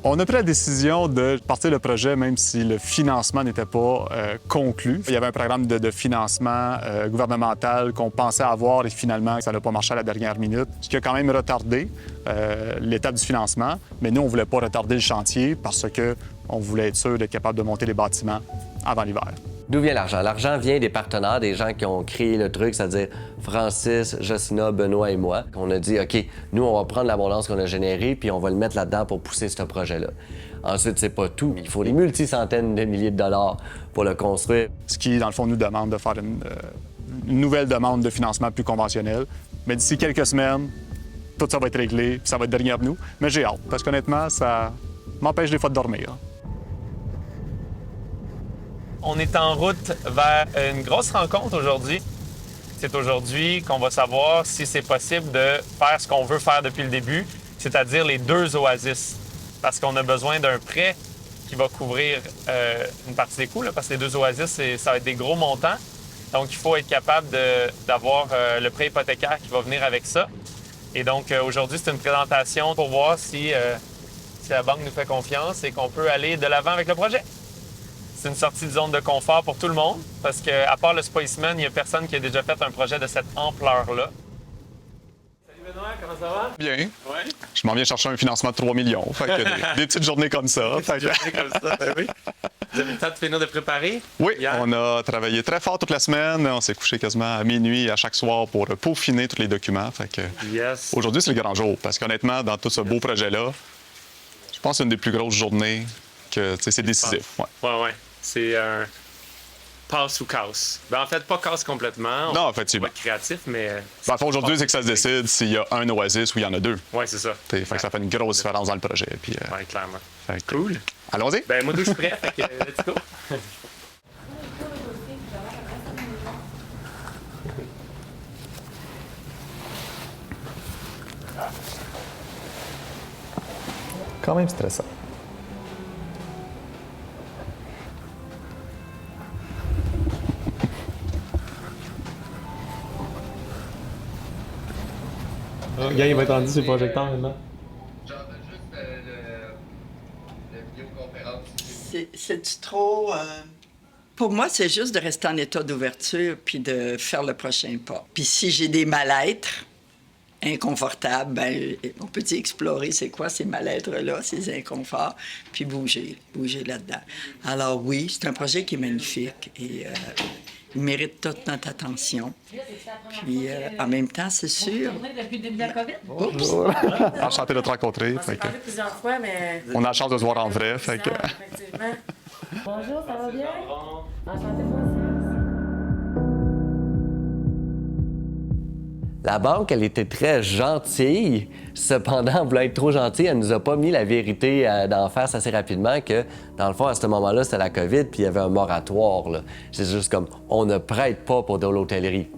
On a pris la décision de partir le projet même si le financement n'était pas conclu. Il y avait un programme de financement gouvernemental qu'on pensait avoir et finalement, ça n'a pas marché à la dernière minute, ce qui a quand même retardé l'étape du financement. Mais nous, on ne voulait pas retarder le chantier parce qu'on voulait être sûr d'être capable de monter les bâtiments avant l'hiver. D'où vient l'argent? L'argent vient des partenaires, des gens qui ont créé le truc, c'est-à-dire Francis, Josina, Benoît et moi. On a dit, OK, nous, on va prendre l'abondance qu'on a générée puis on va le mettre là-dedans pour pousser ce projet-là. Ensuite, c'est pas tout. Il faut des multicentaines de milliers de dollars pour le construire. Ce qui, dans le fond, nous demande de faire une nouvelle demande de financement plus conventionnelle. Mais d'ici quelques semaines, tout ça va être réglé puis ça va être derrière nous. Mais j'ai hâte parce qu'honnêtement, ça m'empêche des fois de dormir. On est en route vers une grosse rencontre aujourd'hui. C'est aujourd'hui qu'on va savoir si c'est possible de faire ce qu'on veut faire depuis le début, c'est-à-dire les 2 oasis. Parce qu'on a besoin d'un prêt qui va couvrir une partie des coûts, là, parce que les 2 oasis, ça va être des gros montants. Donc, il faut être capable d'avoir le prêt hypothécaire qui va venir avec ça. Et donc, aujourd'hui, c'est une présentation pour voir si la banque nous fait confiance et qu'on peut aller de l'avant avec le projet. C'est une sortie de zone de confort pour tout le monde parce qu'à part le Spiceman, il n'y a personne qui a déjà fait un projet de cette ampleur-là. Salut Benoît, comment ça va? Bien. Oui. Je m'en viens chercher un financement de 3 millions. Fait que des petites journées comme ça. Oui. Vous avez le temps de finir de préparer? Oui, hier? on a travaillé très fort toute la semaine. On s'est couché quasiment à minuit à chaque soir pour peaufiner tous les documents. Fait que Yes. aujourd'hui, c'est le grand jour parce qu'honnêtement, dans tout ce beau projet-là, je pense que c'est une des plus grosses journées que c'est décisif. Ouais. Ouais. C'est un passe ou casse. Ben, en fait, pas casse complètement. Non, On effectivement. va être créatif, mais... Dans le fond, aujourd'hui, c'est que ça se décide s'il y a un oasis ou il y en a 2. Oui, c'est ça. Fait que ça fait une grosse différence dans le projet. Puis, Oui, clairement. fait que- Cool. Allons-y. Ben, moi, je suis prêt, fait que let's go. Quand même stressant. Gars, il va être rendu sur le projecteur maintenant. J'enregistre le vidéoconférence. C'est trop. Pour moi, c'est juste de rester en état d'ouverture puis de faire le prochain pas. Puis si j'ai des mal-être inconfortables, ben, on peut explorer c'est quoi ces mal-être-là, ces inconforts, puis bouger là-dedans. Alors oui, c'est un projet qui est magnifique et il mérite toute notre attention. Puis en même temps, c'est sûr. Depuis le début de la COVID? Oups! Enchanté de te rencontrer. On s'est Fait que parlé plusieurs fois, mais... on a la chance de se voir en vrai. Fait que... Effectivement. Bonjour, ça va bien? Enchanté, moi aussi. La banque, elle était très gentille. Cependant, en voulant être trop gentille, elle nous a pas mis la vérité d'en face assez rapidement que, dans le fond, à ce moment-là, c'était la COVID, puis il y avait un moratoire. Là. C'est juste comme, on ne prête pas pour de l'hôtellerie.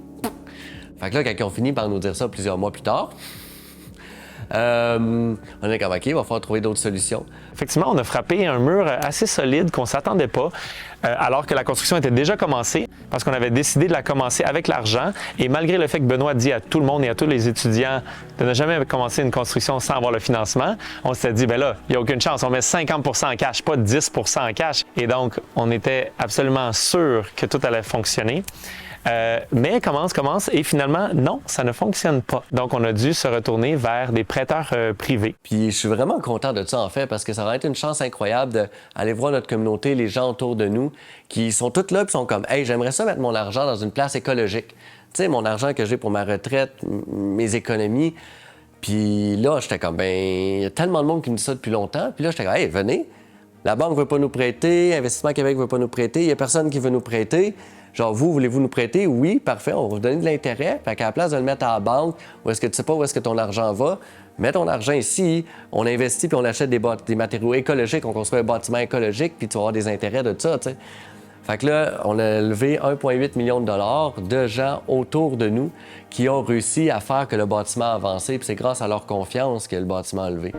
Fait que là, quand ils ont fini par nous dire ça plusieurs mois plus tard, on est comme, OK, il va falloir trouver d'autres solutions. Effectivement, on a frappé un mur assez solide qu'on ne s'attendait pas, alors que la construction était déjà commencée, parce qu'on avait décidé de la commencer avec l'argent. Et malgré le fait que Benoît dit à tout le monde et à tous les étudiants de ne jamais commencer une construction sans avoir le financement, on s'était dit, ben là, il n'y a aucune chance, on met 50 en cash, pas 10 en cash. Et donc, on était absolument sûr que tout allait fonctionner. Mais commence, et finalement, non, ça ne fonctionne pas. Donc, on a dû se retourner vers des prêteurs privés. Puis je suis vraiment content de ça, en fait, parce que ça aurait été une chance incroyable d'aller voir notre communauté, les gens autour de nous, qui sont tous là, puis sont comme, hey, j'aimerais ça mettre mon argent dans une place écologique. Tu sais, mon argent que j'ai pour ma retraite, mes économies. Puis là, j'étais comme, ben, il y a tellement de monde qui me dit ça depuis longtemps. Puis là, j'étais comme, hey, venez. La banque ne veut pas nous prêter, Investissement Québec ne veut pas nous prêter, il n'y a personne qui veut nous prêter. Genre, vous, voulez-vous nous prêter? Oui, parfait, on va vous donner de l'intérêt. Fait qu'à la place de le mettre à la banque, où est-ce que tu sais pas où est-ce que ton argent va, mets ton argent ici, on investit puis on achète des matériaux écologiques, on construit un bâtiment écologique, puis tu vas avoir des intérêts de ça, tu sais. Fait que là, on a levé 1,8 million de dollars de gens autour de nous qui ont réussi à faire que le bâtiment a avancé, puis c'est grâce à leur confiance que le bâtiment a levé.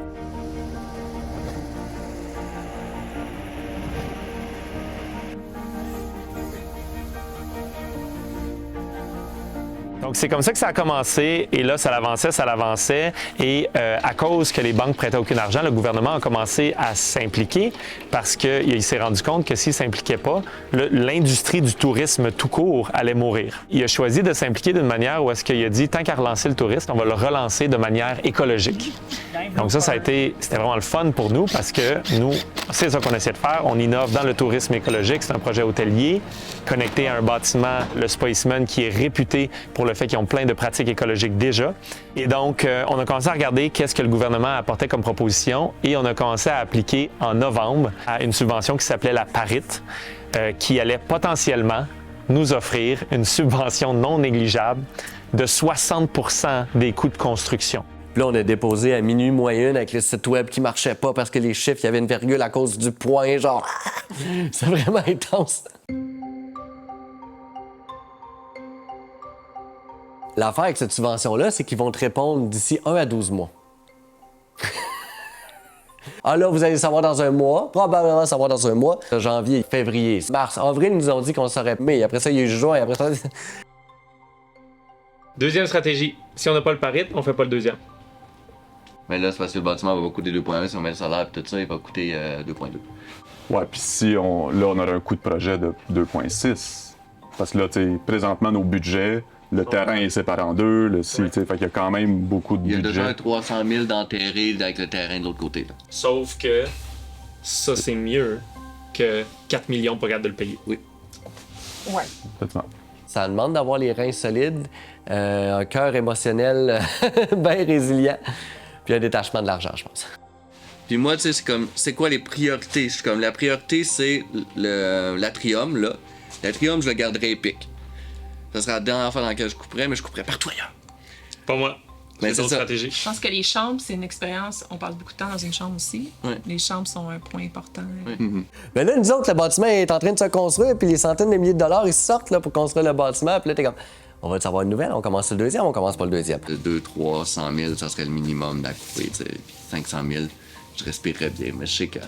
Donc, c'est comme ça que ça a commencé. Et là, ça l'avançait. Et à cause que les banques prêtaient aucun argent, le gouvernement a commencé à s'impliquer parce qu'il s'est rendu compte que s'il ne s'impliquait pas, l'industrie du tourisme tout court allait mourir. Il a choisi de s'impliquer d'une manière où est-ce qu'il a dit, tant qu'à relancer le tourisme, on va le relancer de manière écologique. Donc ça c'était vraiment le fun pour nous parce que nous, c'est ça qu'on essaie de faire. On innove dans le tourisme écologique. C'est un projet hôtelier connecté à un bâtiment, le Spiceman, qui est réputé pour le fait qu'ils ont plein de pratiques écologiques déjà. Et donc, on a commencé à regarder qu'est-ce que le gouvernement apportait comme proposition et on a commencé à appliquer en novembre à une subvention qui s'appelait la PARIT, qui allait potentiellement nous offrir une subvention non négligeable de 60 % des coûts de construction. Puis là, on a déposé à minuit moyenne avec le site web qui marchait pas parce que les chiffres, il y avait une virgule à cause du point, genre... C'est vraiment intense. L'affaire avec cette subvention-là, c'est qu'ils vont te répondre d'ici 1 à 12 mois. Ah là, vous allez savoir dans un mois, probablement savoir dans un mois. Janvier, février, mars, avril, ils nous ont dit qu'on saurait mai. Après ça, il y a eu juin, après ça... Deuxième stratégie, si on n'a pas le PARIT, on fait pas le deuxième. Mais là, c'est parce que le bâtiment va coûter 2,1. Si on met le salaire et tout ça, il va coûter 2,2. Ouais, puis si on aurait un coût de projet de 2,6. Parce que là, tu sais, présentement, nos budgets, le terrain est séparé en deux, fait qu'il y a quand même beaucoup de budget. Il y a déjà 300 000 d'enterrés avec le terrain de l'autre côté. Là. Sauf que ça, c'est mieux que 4 millions pour regarder de le payer. Oui. Ouais. Exactement. Ça demande d'avoir les reins solides, un cœur émotionnel bien résilient, puis un détachement de l'argent, je pense. Puis moi, tu sais, c'est comme, c'est quoi les priorités? Je suis comme, la priorité, c'est l'atrium, là. L'atrium, je le garderai épique. Ça sera la dernière fois dans laquelle je couperais, mais je couperais partout ailleurs. Pas moi. Mais C'est c'est d'autres ça. stratégies. Je pense que les chambres, c'est une expérience. On passe beaucoup de temps dans une chambre aussi. Ouais. Les chambres sont un point important. Mais là, nous autres, le bâtiment est en train de se construire, puis les centaines de milliers de dollars, ils sortent là, pour construire le bâtiment, puis là, t'es comme, on va-tu avoir une nouvelle? On commence le deuxième, on commence pas le deuxième. 200 000, 300 000, ça serait le minimum d'à couper, tu sais. Puis 500 000, je respirerais bien, mais je sais que...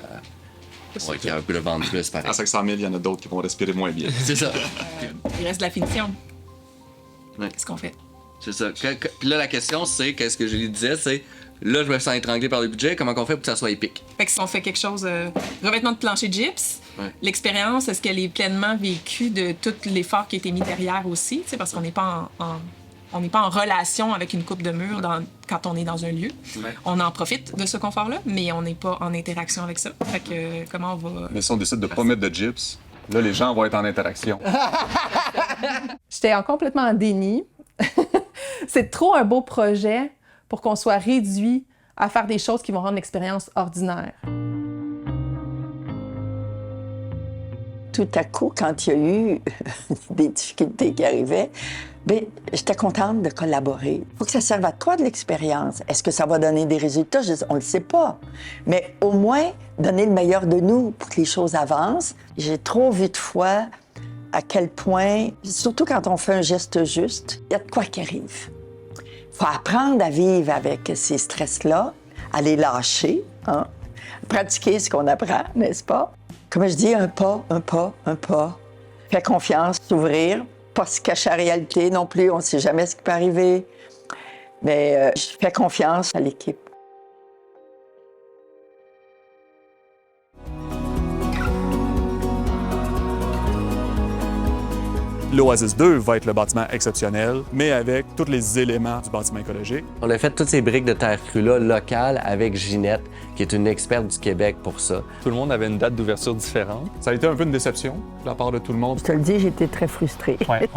Ouais, qu'il y a un peu le vendre plus, pareil. À 500 000, il y en a d'autres qui vont respirer moins bien. C'est ça. Il reste de la finition. Ouais. Qu'est-ce qu'on fait? C'est ça. Puis là, la question, c'est, qu'est-ce que je lui disais, c'est... Là, je me sens étranglé par le budget, comment on fait pour que ça soit épique? Fait que si on fait quelque chose, revêtement de plancher de gypse, Ouais. l'expérience, est-ce qu'elle est pleinement vécue de tout l'effort qui a été mis derrière aussi? Tu sais, parce qu'on n'est pas on n'est pas en relation avec une coupe de mur quand on est dans un lieu. Ouais. On en profite de ce confort-là, mais on n'est pas en interaction avec ça. Fait que comment on va... Mais si on décide de ne pas mettre de gyps, là, les gens vont être en interaction. J'étais complètement en déni. C'est trop un beau projet pour qu'on soit réduit à faire des choses qui vont rendre l'expérience ordinaire. Tout à coup, quand il y a eu des difficultés qui arrivaient, bien, j'étais contente de collaborer. Il faut que ça serve à toi de l'expérience. Est-ce que ça va donner des résultats? On ne le sait pas. Mais au moins, donner le meilleur de nous pour que les choses avancent. J'ai trop vu de fois à quel point, surtout quand on fait un geste juste, il y a de quoi qui arrive. Il faut apprendre à vivre avec ces stress-là, à les lâcher, hein? Pratiquer ce qu'on apprend, n'est-ce pas? Comme je dis, un pas, un pas, un pas. Faire confiance, s'ouvrir, pas se cacher à la réalité non plus, on ne sait jamais ce qui peut arriver. Mais je fais confiance à l'équipe. L'Oasis 2 va être le bâtiment exceptionnel, mais avec tous les éléments du bâtiment écologique. On a fait toutes ces briques de terre crue-là locales avec Ginette, qui est une experte du Québec pour ça. Tout le monde avait une date d'ouverture différente. Ça a été un peu une déception de la part de tout le monde. Je te le dis, j'étais très frustrée. Ouais.